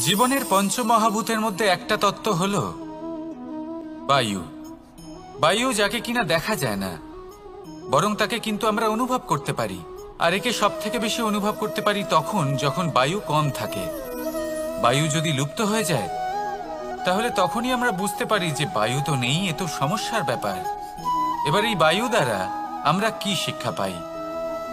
জীবনের পঞ্চমহাভূতের মধ্যে একটা তত্ত্ব হলো বায়ু। বায়ু যাকে কিনা দেখা যায় না, বরং তাকে কিন্তু আমরা অনুভব করতে পারি। আর একে সব থেকে বেশি অনুভব করতে পারি তখন যখন বায়ু কম থাকে। বায়ু যদি লুপ্ত হয়ে যায় তাহলে তখনই আমরা বুঝতে পারি যে বায়ু তো নেই, এ তো সমস্যার ব্যাপার। এবার এই বায়ু দ্বারা আমরা কি শিক্ষা পাই?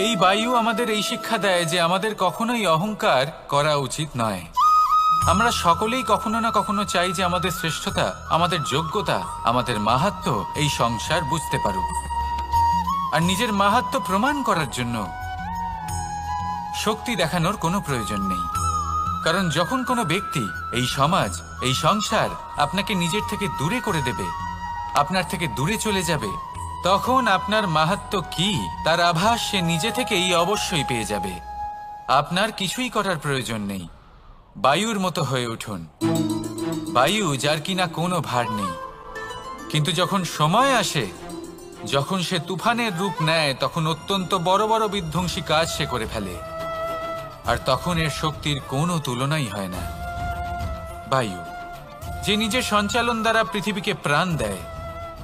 এই বায়ু আমাদের এই শিক্ষা দেয় যে আমাদের কখনোই অহংকার করা উচিত নয়। আমরা সকলেই কখনো না কখনো চাই যে আমাদের শ্রেষ্ঠতা, আমাদের যোগ্যতা, আমাদের মাহাত্ম্য এই সংসার বুঝতে পারুক। আর নিজের মাহাত্ম্য প্রমাণ করার জন্য শক্তি দেখানোর কোনো প্রয়োজন নেই। কারণ যখন কোনো ব্যক্তি, এই সমাজ, এই সংসার আপনাকে নিজের থেকে দূরে করে দেবে, আপনার থেকে দূরে চলে যাবে, তখন আপনার মাহাত্ম্য কি তার আভাস সে নিজে থেকেই অবশ্যই পেয়ে যাবে। আপনার কিছুই করার প্রয়োজন নেই। বায়ুর মতো হয়ে উঠুন। বায়ু যার কিনা কোনো ভার নেই, কিন্তু যখন সময় আসে, যখন সে তুফানের রূপ নেয়, তখন অত্যন্ত বড় বড় বিধ্বংসী কাজ সে করে ফেলে। আর তখন এর শক্তির কোনো তুলনাই হয় না। বায়ু যে নিজের সঞ্চালন দ্বারা পৃথিবীকে প্রাণ দেয়,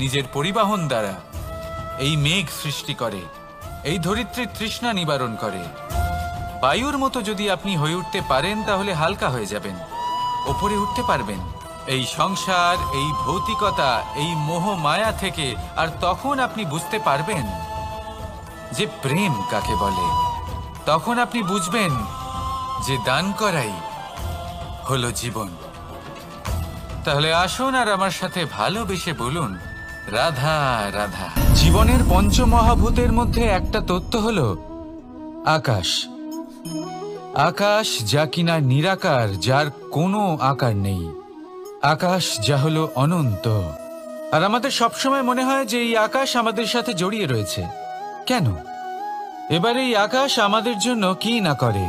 নিজের পরিবহন দ্বারা এই মেঘ সৃষ্টি করে, এই ধরিত্রীর তৃষ্ণা নিবারণ করে। বায়ুর মতো যদি আপনি হয়ে উঠতে পারেন তাহলে হালকা হয়ে যাবেন, ওপরে উঠতে পারবেন এই সংসার, এই ভৌতিকতা, এই মোহ মায়া থেকে। আর তখন আপনি বুঝতে পারবেন যে প্রেম কাকে বলে। তখন আপনি বুঝবেন যে দান করাই হলো জীবন। তাহলে আসুন আর আমার সাথে ভালোবেসে বলুন, রাধা রাধা। জীবনের পঞ্চমহাভূতের মধ্যে একটা তত্ত্ব হলো আকাশ। আকাশ যা কিনা নিরাকার, যার কোনো আকার নেই। আকাশ যা হলো অনন্ত। আর আমাদের সবসময় মনে হয় যে এই আকাশ আমাদের সাথে জড়িয়ে রয়েছে। কেন? এবার এই আকাশ আমাদের জন্য কি না করে।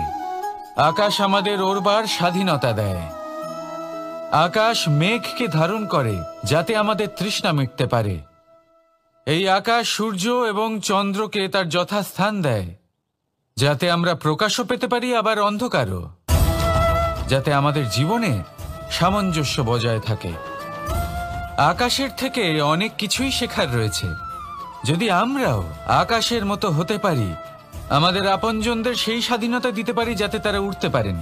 আকাশ আমাদের ওড়বার স্বাধীনতা দেয়। আকাশ মেঘকে ধারণ করে যাতে আমাদের তৃষ্ণা মিটতে পারে। এই আকাশ সূর্য এবং চন্দ্রকে তার যথাস্থান দেয় যাতে আমরা প্রকাশও পেতে পারি, আবার অন্ধকারও, যাতে আমাদের জীবনে সামঞ্জস্য বজায় থাকে। আকাশের থেকে অনেক কিছুই শেখার রয়েছে। যদি আমরাও আকাশের মতো হতে পারি, আমাদের আপনজনদের সেই স্বাধীনতা দিতে পারি যাতে তারা উঠতে পারেন,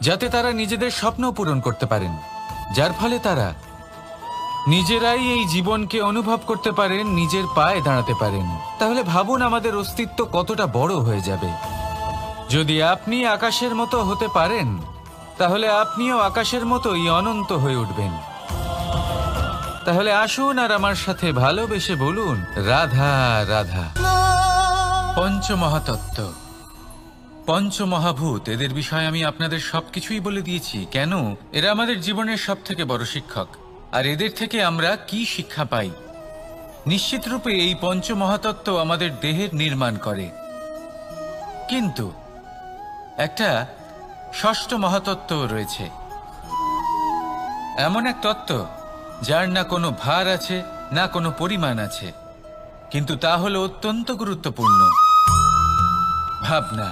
যাতে তারা নিজেদের স্বপ্ন পূরণ করতে পারেন, যার ফলে তারা নিজেরাই এই জীবনকে অনুভব করতে পারেন, নিজের পায়ে দাঁড়াতে পারেন, তাহলে ভাবুন আমাদের অস্তিত্ব কতটা বড় হয়ে যাবে। যদি আপনি আকাশের মতো হতে পারেন তাহলে আপনিও আকাশের মতোই অনন্ত হয়ে উঠবেন। তাহলে আসুন আর আমার সাথে ভালোবেসে বলুন, রাধা রাধা। পঞ্চমহাতত্ত্ব, পঞ্চমহাভূত, এদের বিষয়ে আমি আপনাদের সবকিছুই বলে দিয়েছি। কেন? এরা আমাদের জীবনের সব থেকে বড় শিক্ষক। আর এদের থেকে আমরা কি শিক্ষা পাই? নিশ্চিত রূপে এই পঞ্চমহাতত্ত্ব আমাদের দেহের নির্মাণ করে, কিন্তু একটা ষষ্ঠ মহাতত্ত্ব রয়েছে। এমন এক তত্ত্ব যার না কোনো ভার আছে, না কোনো পরিমাণ আছে, কিন্তু তা হলো অত্যন্ত গুরুত্বপূর্ণ। ভাবনা।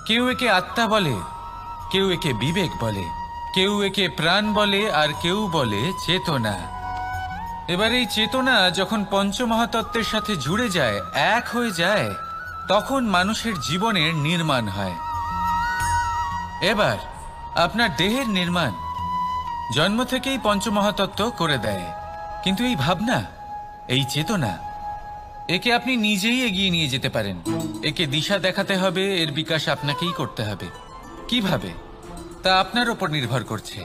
কেউ একে আত্মা বলে, কেউ একে বিবেক বলে, কেউ একে প্রাণ বলে, আর কেউ বলে চেতনা। এবার এই চেতনা যখন পঞ্চমহাতত্ত্বের সাথে জুড়ে যায়, এক হয়ে যায়, তখন মানুষের জীবনের নির্মাণ হয়। এবার আপনার দেহের নির্মাণ জন্ম থেকেই পঞ্চমহাতত্ত্ব করে দেয়। কিন্তু এই ভাবনা, এই চেতনা, একে আপনি নিজেই এগিয়ে নিয়ে যেতে পারেন। একে দিশা দেখাতে হবে, এর বিকাশ আপনাকেই করতে হবে। কিভাবে? তা আপনার উপর নির্ভর করছে।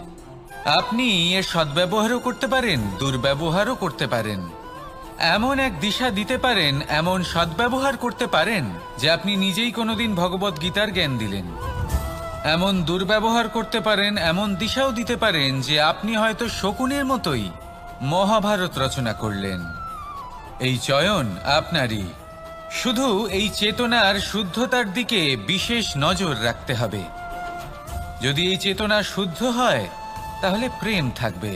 আপনি এর সদ্ব্যবহারও করতে পারেন, দুর্ব্যবহারও করতে পারেন। এমন এক দিশা দিতে পারেন, এমন সদ্ব্যবহার করতে পারেন যে আপনি নিজেই কোনোদিন ভগবত গীতার জ্ঞান দিলেন। এমন দুর্ব্যবহার করতে পারেন, এমন দিশাও দিতে পারেন যে আপনি হয়তো শকুনের মতোই মহাভারত রচনা করলেন। এই চয়ন আপনারই। শুধু এই চেতনার শুদ্ধতার দিকে বিশেষ নজর রাখতে হবে। যদি এই চেতনা শুদ্ধ হয় তাহলে প্রেম থাকবে,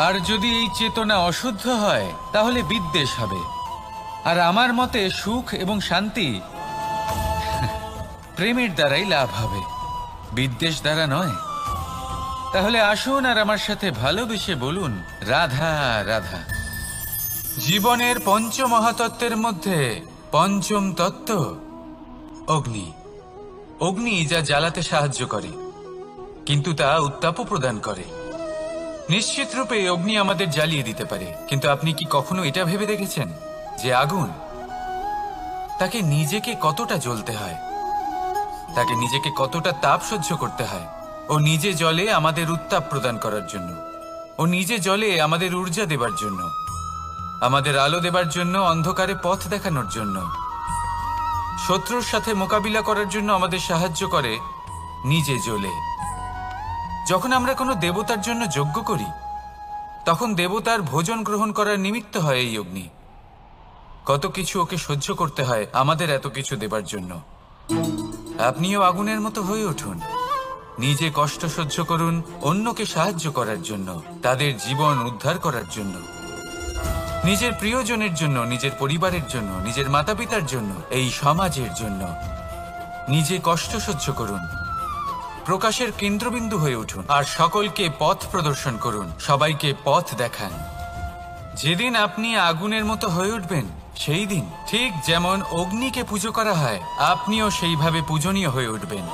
আর যদি এই চেতনা অশুদ্ধ হয় তাহলে বিদ্বেষ হবে। আর আমার মতে সুখ এবং শান্তি প্রেমের দ্বারাই লাভ হবে, বিদ্বেষ দ্বারা নয়। তাহলে আসুন আর আমার সাথে ভালোবেসে বলুন রাধা রাধা। জীবনের পঞ্চমহাতত্ত্বের মধ্যে পঞ্চম তত্ত্ব অগ্নি। অগ্নি যা জ্বালাতে সাহায্য করে, কিন্তু তা উত্তাপও প্রদান করে। নিশ্চিত রূপে অগ্নি আমাদের জ্বালিয়ে দিতে পারে, কিন্তু আপনি কি কখনো এটা ভেবে দেখেছেন যে আগুন, তাকে নিজেকে কতটা জ্বলতে হয়, তাকে নিজেকে কতটা তাপ সহ্য করতে হয়? ও নিজে জ্বলে আমাদের উত্তাপ প্রদান করার জন্য, ও নিজে জ্বলে আমাদের ঊর্জা দেবার জন্য, আমাদের আলো দেবার জন্য, অন্ধকারে পথ দেখানোর জন্য, শত্রুর সাথে মোকাবিলা করার জন্য আমাদের সাহায্য করে নিজে জ্বলে। যখন আমরা কোনো দেবতার জন্য যজ্ঞ করি, তখন দেবতার ভোজন গ্রহণ করার নিমিত্ত হয় এই অগ্নি। কত কিছু ওকে সহ্য করতে হয় আমাদের এত কিছু দেবার জন্য। আপনিও আগুনের মতো হয়ে উঠুন, নিজে কষ্ট সহ্য করুন অন্যকে সাহায্য করার জন্য, তাদের জীবন উদ্ধার করার জন্য, নিজের প্রিয়জনের জন্য, নিজের পরিবারের জন্য, নিজের মাতা পিতার জন্য, এই সমাজের জন্য। নিজে কষ্ট সহ্য করুন, প্রকাশের কেন্দ্রবিন্দু হয়ে উঠুন, আর সকলকে পথ প্রদর্শন করুন, সবাইকে পথ দেখান। যেদিন আপনি আগুনের মতো হয়ে উঠবেন, সেই দিন ঠিক যেমন অগ্নিকে পুজো করা হয়, আপনিও সেইভাবে পূজনীয় হয়ে উঠবেন।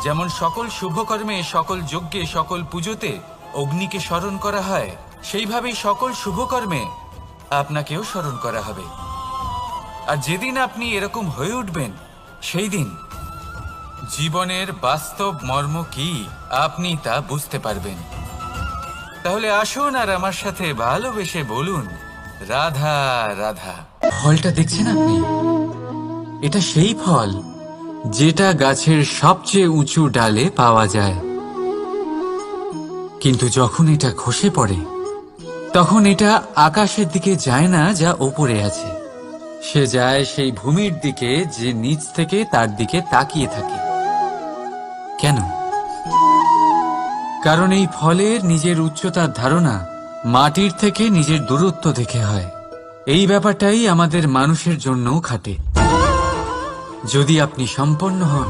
যেমন সকল শুভকর্মে, সকল যজ্ঞে, সকল পুজোতে অগ্নিকে স্মরণ করা হয়, সেইভাবেই সকল শুভকর্মে আপনাকেও স্মরণ করা হবে। আর যেদিন আপনি এরকম হয়ে উঠবেন, সেই দিন জীবনের বাস্তব মর্ম কি আপনি তা বুঝতে পারবেন। তাহলে আসুন আর আমার সাথে ভালোবেসে বলুন রাধা রাধা। ফলটা দেখছেন আপনি? এটা সেই ফল যেটা গাছের সবচেয়ে উঁচু ডালে পাওয়া যায়, কিন্তু যখন এটা খসে পড়ে, তখন এটা আকাশের দিকে যায় না যা ওপরে আছে, সে যায় সেই ভূমির দিকে যে নিচ থেকে তার দিকে তাকিয়ে থাকে। কেন? কারণ এই ফলের নিজের উচ্চতার ধারণা মাটির থেকে নিজের দূরত্ব দেখে হয়। এই ব্যাপারটাই আমাদের মানুষের জন্যও খাটে। যদি আপনি সম্পন্ন হন,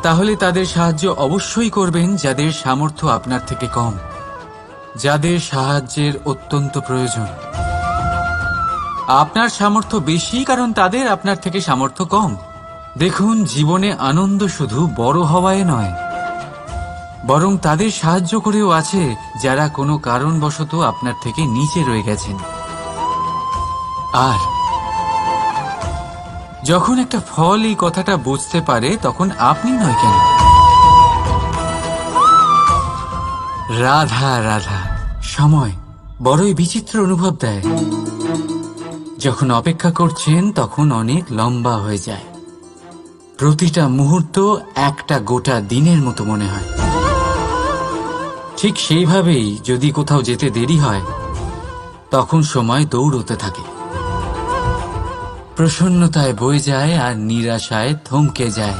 তাহলে তাদের সাহায্য অবশ্যই করবেন যাদের সামর্থ্য আপনার থেকে কম, যাদের সাহায্যের অত্যন্ত প্রয়োজন। আপনার সামর্থ্য বেশি কারণ তাদের আপনার থেকে সামর্থ্য কম। দেখুন, জীবনে আনন্দ শুধু বড় হওয়ায় নয়, বরং তাদের সাহায্য করেও আছে যারা কোনো কারণবশত আপনার থেকে নিচে রয়ে গেছেন। আর যখন একটা ফল এই কথাটা বুঝতে পারে, তখন আপনি নয় কেন? রাধা রাধা। সময় বড়ই বিচিত্র অনুভব দেয়। যখন অপেক্ষা করছেন, তখন অনেক লম্বা হয়ে যায়। প্রতিটা মুহূর্ত একটা গোটা দিনের মতো মনে হয়। ঠিক সেইভাবেই যদি কোথাও যেতে দেরি হয়, তখন সময় দৌড়তে থাকে, প্রসন্নতায় বয়ে যায় আর নিরাশায় থমকে যায়।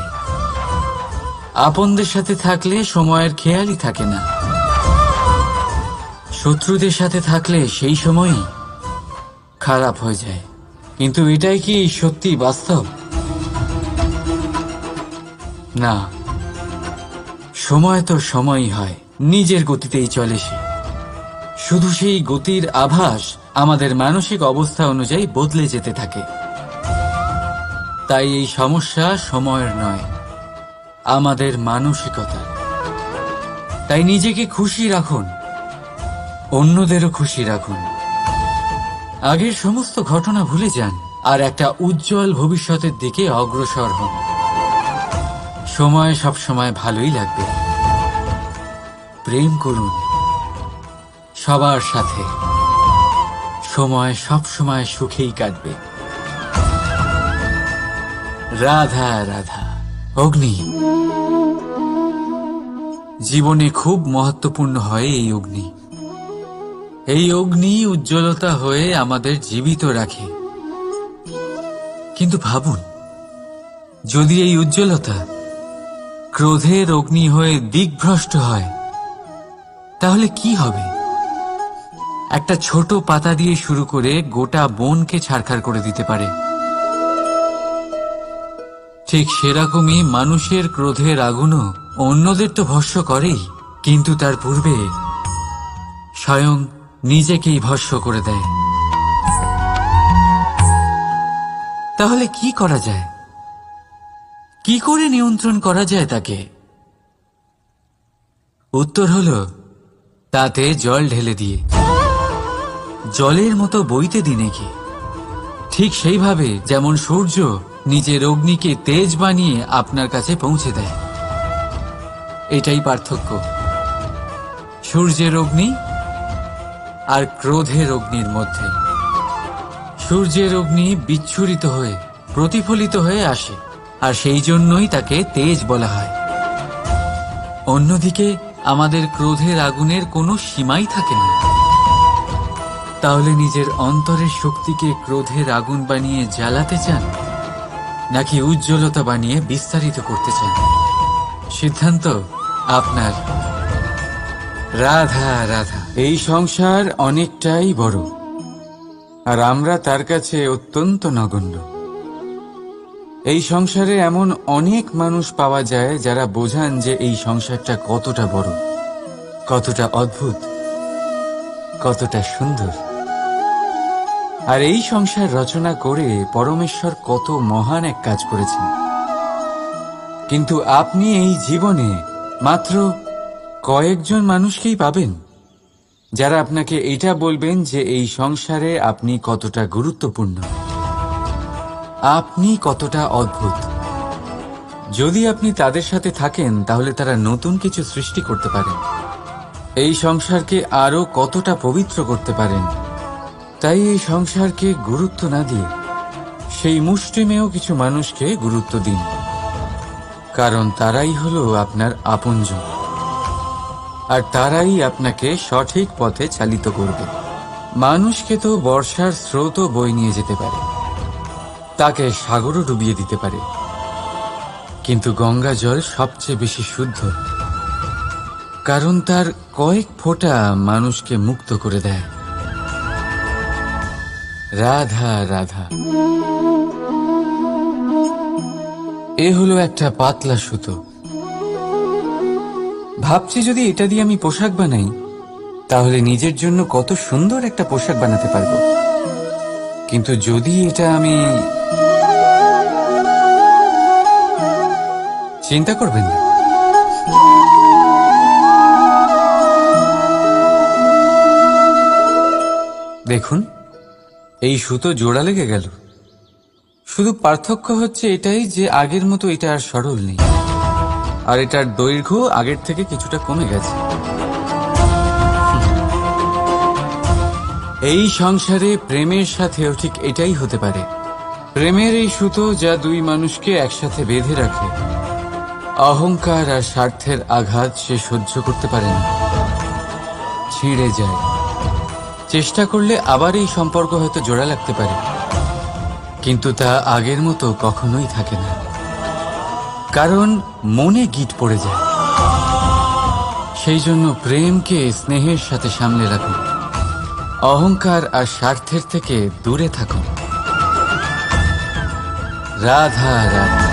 আপনদের সাথে থাকলে সময়ের খেয়ালই থাকে না, শত্রুদের সাথে থাকলে সেই সময়ই খারাপ হয়ে যায়। কিন্তু এটাই কি সত্যি বাস্তব? না, সময় তো সময়ই হয়, নিজের গতিতেই চলে সে। শুধু সেই গতির আভাস আমাদের মানসিক অবস্থা অনুযায়ী বদলে যেতে থাকে। তাই এই সমস্যা সময়ের নয়, আমাদের মানসিকতা। তাই নিজেকে খুশি রাখুন, অন্যদেরও খুশি রাখুন। আগের সমস্ত ঘটনা ভুলে যান আর একটা উজ্জ্বল ভবিষ্যতের দিকে অগ্রসর হন। সময় সব সময় ভালোই লাগবে। প্রেম করুন সবার সাথে, সময় সব সময় সুখেই কাটবে। রাধা রাধা। অগ্নি জীবনে খুব মহত্বপূর্ণ হয়। এই অগ্নি, এই অগ্নি উজ্জ্বলতা হয়ে আমাদের জীবিত রাখে। কিন্তু ভাবুন, যদি এই উজ্জ্বলতা ক্রোধের অগ্নি হয়ে দিকভ্রষ্ট হয়, তাহলে কি হবে? একটা ছোট পাতা দিয়ে শুরু করে গোটা বনকে ছারখার করে দিতে পারে। ঠিক সেরকমই মানুষের ক্রোধের আগুনও অন্যদের তো ভস্ম করেই, কিন্তু তার পূর্বে স্বয়ং নিজেকেই ভস্ম করে দেয়। তাহলে কি করা যায়? কি করে নিয়ন্ত্রণ করা যায় তাকে? উত্তর হলো তাতে জল ঢেলে দিয়ে, জলের মতো বইতে দিনে কি। ঠিক সেইভাবে যেমন সূর্য নিজের অগ্নিকে তেজ বানিয়ে আপনার কাছে পৌঁছে দেয়। এটাই পার্থক্য সূর্যের অগ্নি আর ক্রোধের অগ্নির মধ্যে। সূর্যের অগ্নি বিচ্ছুরিত হয়ে প্রতিফলিত হয়ে আসে, আর সেই জন্যই তাকে তেজ বলা হয়। অন্যদিকে আমাদের ক্রোধের আগুনের কোনো সীমাই থাকে না। তাহলে নিজের অন্তরের শক্তিকে ক্রোধের আগুন বানিয়ে জ্বালাতে চান, নাকি উজ্জ্বলতা বানিয়ে বিস্তারিত করতে চান? সিদ্ধান্ত আপনার। রাধা রাধা। এই সংসার অনেকটাই বড়, আর আমরা তার কাছে অত্যন্ত নগণ্য। এই সংসারে এমন অনেক মানুষ পাওয়া যায় যারা বোঝান যে এই সংসারটা কতটা বড়, কতটা অদ্ভুত, কতটা সুন্দর। আর এই সংসার রচনা করে পরমেশ্বর কত মহান এক কাজ করেছেন। কিন্তু আপনি এই জীবনে মাত্র কয়েকজন মানুষকেই পাবেন যারা আপনাকে এটা বলবেন যে এই সংসারে আপনি কতটা গুরুত্বপূর্ণ, আপনি কতটা অদ্ভুত। যদি আপনি তাদের সাথে থাকেন তাহলে তারা নতুন কিছু সৃষ্টি করতে পারেন, এই সংসারকে আরো কতটা পবিত্র করতে পারেন। তাই এই সংসারকে গুরুত্ব না দিয়ে সেই মুষ্টিমেয় কিছু মানুষকে গুরুত্ব দিন, কারণ তারাই হলো আপনার আপনজন, আর তারাই আপনাকে সঠিক পথে চালিত করবে। মানুষকে তো বর্ষার স্রোতও বই নিয়ে যেতে পারে, তাকে সাগরও ডুবিয়ে দিতে পারে, কিন্তু গঙ্গা জল সবচেয়ে বেশি শুদ্ধ, কারণ তার কয়েক ফোঁটা মানুষকে মুক্ত করে দেয়। রাধা রাধা। এ হলো একটা পাতলা সুতো। ভাবছি যদি এটা দিয়ে আমি পোশাক বানাই তাহলে নিজের জন্য কত সুন্দর একটা পোশাক বানাতে পারবো। কিন্তু যদি এটা আমি... চিন্তা করবেন না, দেখুন এই সুতো জোড়া লেগে গেল। শুধু পার্থক্য হচ্ছে এটাই যে আগের মতো এটা আর সরল নেই, আর এটার দৈর্ঘ্য আগের থেকে কিছুটা কমে গেছে। এই সংসারে প্রেমের সাথেও ঠিক এটাই হতে পারে। প্রেমের এই সুতো যা দুই মানুষকে একসাথে বেঁধে রাখে, অহংকার আর স্বার্থের আঘাত সে সহ্য করতে পারে না, ছিঁড়ে যায়। চেষ্টা করলে আবার এই সম্পর্ক হয়তো জোড়া লাগতে পারে, কিন্তু তা আগের মতো কখনোই থাকে না, কারণ মনে গিট পড়ে যায়। সেই জন্য প্রেমকে স্নেহের সাথে সামলে রাখুন, অহংকার আর স্বার্থের থেকে দূরে থাকুন। রাধা রাধা।